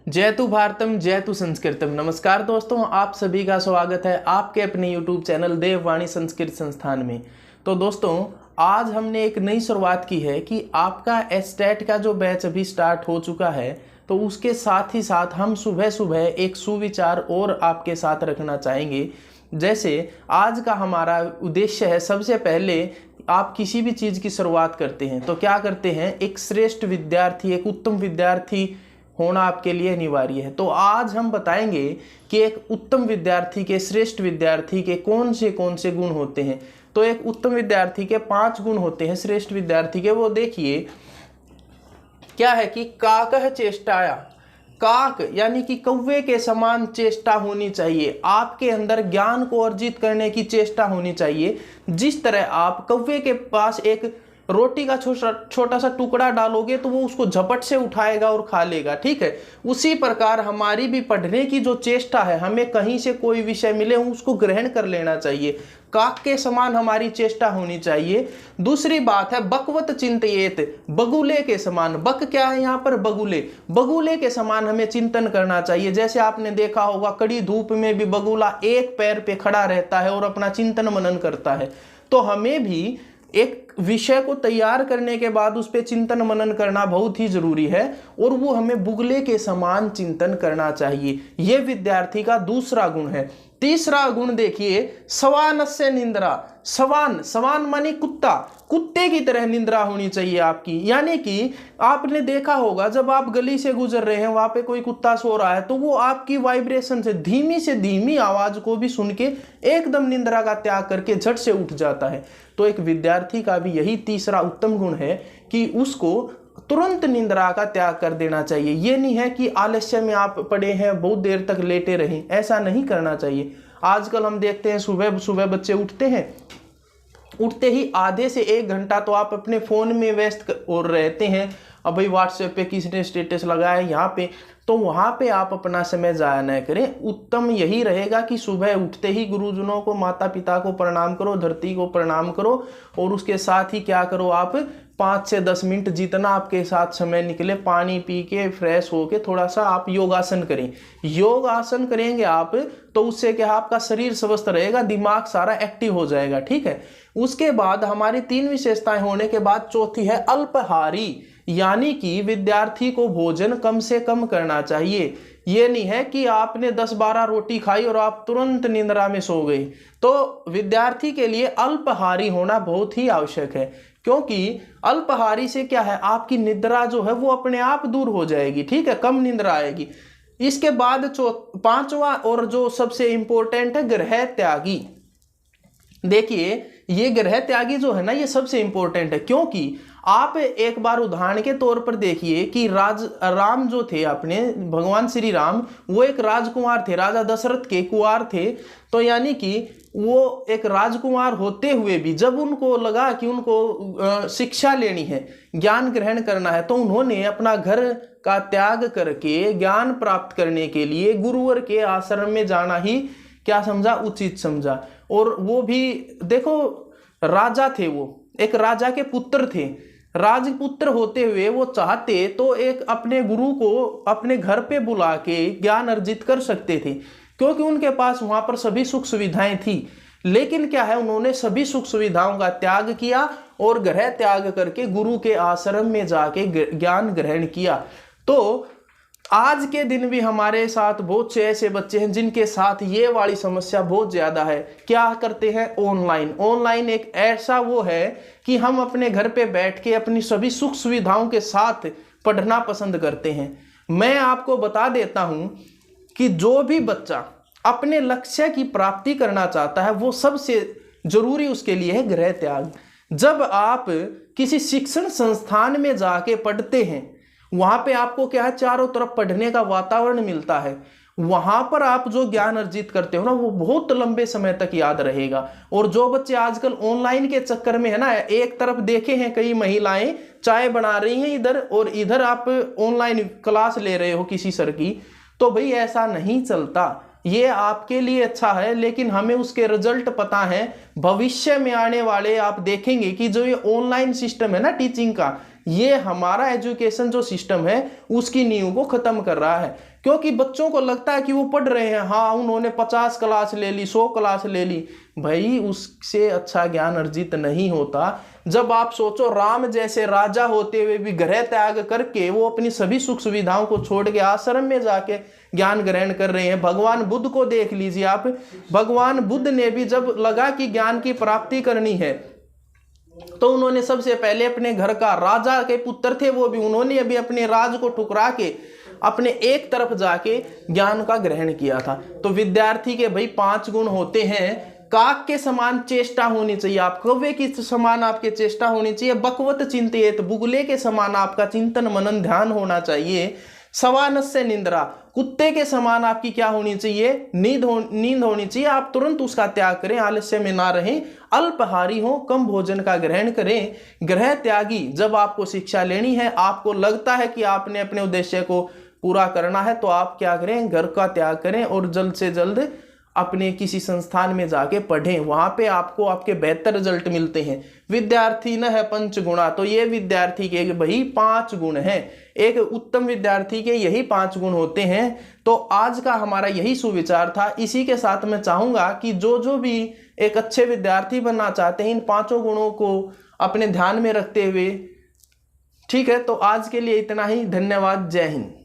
जयतु भारतम जयतु संस्कृतम। नमस्कार दोस्तों, आप सभी का स्वागत है आपके अपने YouTube चैनल देववाणी संस्कृत संस्थान में। तो दोस्तों, आज हमने एक नई शुरुआत की है कि आपका एस्टेट का जो बैच अभी स्टार्ट हो चुका है, तो उसके साथ ही साथ हम सुबह सुबह एक सुविचार और आपके साथ रखना चाहेंगे। जैसे आज का हमारा उद्देश्य है, सबसे पहले आप किसी भी चीज़ की शुरुआत करते हैं तो क्या करते हैं, एक श्रेष्ठ विद्यार्थी, एक उत्तम विद्यार्थी होना आपके लिए अनिवार्य है। तो आज हम बताएंगे कि एक उत्तम विद्यार्थी के, श्रेष्ठ विद्यार्थी के कौन से गुण होते हैं। तो एक उत्तम विद्यार्थी के 5 गुण होते हैं, श्रेष्ठ विद्यार्थी के। वो देखिए क्या है कि काकः चेष्टाया, काक यानी कि कौवे के समान चेष्टा होनी चाहिए। आपके अंदर ज्ञान को अर्जित करने की चेष्टा होनी चाहिए। जिस तरह आप कौवे के पास एक रोटी का छोटा सा टुकड़ा डालोगे तो वो उसको झपट से उठाएगा और खा लेगा, ठीक है। उसी प्रकार हमारी भी पढ़ने की जो चेष्टा है, हमें कहीं से कोई विषय मिले उसको ग्रहण कर लेना चाहिए। काक के समान हमारी चेष्टा होनी चाहिए। दूसरी बात है बकवत चिंतयेत, बगुले के समान। बक क्या है यहाँ पर, बगुले। बगुले के समान हमें चिंतन करना चाहिए। जैसे आपने देखा होगा कड़ी धूप में भी बगुला एक पैर पे खड़ा रहता है और अपना चिंतन मनन करता है। तो हमें भी एक विषय को तैयार करने के बाद उस पर चिंतन मनन करना बहुत ही जरूरी है, और वो हमें बुगले के समान चिंतन करना चाहिए। ये विद्यार्थी का दूसरा गुण है। तीसरा गुण देखिए, सवानस्य निंद्रा। सवान, सवान मानी कुत्ता, कुत्ते की तरह निंद्रा होनी चाहिए आपकी। यानी कि आपने देखा होगा जब आप गली से गुजर रहे हैं, वहां पे कोई कुत्ता सो रहा है, तो वो आपकी वाइब्रेशन से धीमी आवाज को भी सुन के एकदम निंद्रा का त्याग करके झट से उठ जाता है। तो एक विद्यार्थी का भी यही तीसरा उत्तम गुण है कि उसको तुरंत निंद्रा का त्याग कर देना चाहिए। ये नहीं है कि आलस्य में आप पड़े हैं, बहुत देर तक लेटे रहें, ऐसा नहीं करना चाहिए। आजकल हम देखते हैं सुबह सुबह बच्चे उठते हैं, उठते ही आधे से 1 घंटा तो आप अपने फोन में व्यस्त और रहते हैं। अब भाई व्हाट्सएप पे किसने स्टेटस लगाया है यहाँ पे, तो वहाँ पे आप अपना समय जाया न करें। उत्तम यही रहेगा कि सुबह उठते ही गुरुजनों को, माता पिता को प्रणाम करो, धरती को प्रणाम करो, और उसके साथ ही क्या करो, आप 5 से 10 मिनट जितना आपके साथ समय निकले, पानी पी के फ्रेश होके थोड़ा सा आप योगासन करें। योगासन करेंगे आप तो उससे क्या, आपका शरीर स्वस्थ रहेगा, दिमाग सारा एक्टिव हो जाएगा, ठीक है। उसके बाद हमारी 3 विशेषताएं होने के बाद चौथी है अल्पाहारी, यानी कि विद्यार्थी को भोजन कम से कम करना चाहिए। ये नहीं है कि आपने 10-12 रोटी खाई और आप तुरंत निंद्रा में सो गए। तो विद्यार्थी के लिए अल्पाहारी होना बहुत ही आवश्यक है, क्योंकि अल्पाहारी से क्या है, आपकी निद्रा जो है वो अपने आप दूर हो जाएगी, ठीक है, कम निद्रा आएगी। इसके बाद 5वां और जो सबसे इंपॉर्टेंट है, गृह त्यागी। देखिए ये गृह त्यागी जो है ना, ये सबसे इंपॉर्टेंट है, क्योंकि आप एक बार उदाहरण के तौर पर देखिए कि राम जो थे, अपने भगवान श्री राम, वो एक राजकुमार थे, राजा दशरथ के कुंवर थे। तो यानी कि वो एक राजकुमार होते हुए भी जब उनको लगा कि उनको शिक्षा लेनी है, ज्ञान ग्रहण करना है, तो उन्होंने अपना घर का त्याग करके ज्ञान प्राप्त करने के लिए गुरुवर के आश्रम में जाना ही क्या समझा, उचित समझा। और वो भी देखो राजा थे, वो एक राजा के पुत्र थे। राजपुत्र होते हुए वो चाहते तो एक अपने गुरु को अपने घर पे बुला के ज्ञान अर्जित कर सकते थे, क्योंकि उनके पास वहां पर सभी सुख सुविधाएं थी। लेकिन क्या है, उन्होंने सभी सुख सुविधाओं का त्याग किया और गृह त्याग करके गुरु के आश्रम में जाके ज्ञान ग्रहण किया। तो आज के दिन भी हमारे साथ बहुत से ऐसे बच्चे हैं जिनके साथ ये वाली समस्या बहुत ज्यादा है। क्या करते हैं, ऑनलाइन एक ऐसा वो है कि हम अपने घर पे बैठ के अपनी सभी सुख सुविधाओं के साथ पढ़ना पसंद करते हैं। मैं आपको बता देता हूं कि जो भी बच्चा अपने लक्ष्य की प्राप्ति करना चाहता है, वो सबसे जरूरी उसके लिए है गृह त्याग। जब आप किसी शिक्षण संस्थान में जाके पढ़ते हैं, वहां पे आपको क्या है, चारों तरफ पढ़ने का वातावरण मिलता है। वहां पर आप जो ज्ञान अर्जित करते हो ना, वो बहुत लंबे समय तक याद रहेगा। और जो बच्चे आजकल ऑनलाइन के चक्कर में है ना, एक तरफ देखे हैं कई महिलाएं चाय बना रही हैं इधर, और इधर आप ऑनलाइन क्लास ले रहे हो किसी सर की, तो भाई ऐसा नहीं चलता। ये आपके लिए अच्छा है, लेकिन हमें उसके रिजल्ट पता है। भविष्य में आने वाले आप देखेंगे कि जो ये ऑनलाइन सिस्टम है ना टीचिंग का, ये हमारा एजुकेशन जो सिस्टम है उसकी नींव को खत्म कर रहा है। क्योंकि बच्चों को लगता है कि वो पढ़ रहे हैं, हाँ उन्होंने 50 क्लास ले ली, 100 क्लास ले ली, भाई उससे अच्छा ज्ञान अर्जित नहीं होता। जब आप सोचो राम जैसे राजा होते हुए भी गृह त्याग करके वो अपनी सभी सुख सुविधाओं को छोड़ के आश्रम में जाके ज्ञान ग्रहण कर रहे हैं। भगवान बुद्ध को देख लीजिए आप, भगवान बुद्ध ने भी जब लगा कि ज्ञान की प्राप्ति करनी है तो उन्होंने सबसे पहले अपने घर का, राजा के पुत्र थे वो भी, उन्होंने अभी अपने राज को ठुकरा के अपने एक तरफ जाके ज्ञान का ग्रहण किया था। तो विद्यार्थी के भाई 5 गुण होते हैं। काक के समान चेष्टा होनी चाहिए, आप कौवे की समान आपके चेष्टा होनी चाहिए। बकवत चिंतित, बुगले के समान आपका चिंतन मनन ध्यान होना चाहिए। सवानस से निंद्रा, कुत्ते के समान आपकी क्या होनी चाहिए, नींद होनी चाहिए। आप तुरंत उसका त्याग करें, आलस्य में ना रहें। अल्पहारी हो, कम भोजन का ग्रहण करें। गृह त्यागी, जब आपको शिक्षा लेनी है, आपको लगता है कि आपने अपने उद्देश्य को पूरा करना है, तो आप क्या करें, घर का त्याग करें और जल्द से जल्द अपने किसी संस्थान में जाके पढ़ें, वहां पे आपको आपके बेहतर रिजल्ट मिलते हैं। विद्यार्थी न है पंचगुणा, तो ये विद्यार्थी के भाई 5 गुण हैं। एक उत्तम विद्यार्थी के यही 5 गुण होते हैं। तो आज का हमारा यही सुविचार था। इसी के साथ मैं चाहूंगा कि जो भी एक अच्छे विद्यार्थी बनना चाहते हैं, इन 5 गुणों को अपने ध्यान में रखते हुए, ठीक है। तो आज के लिए इतना ही, धन्यवाद, जय हिंद।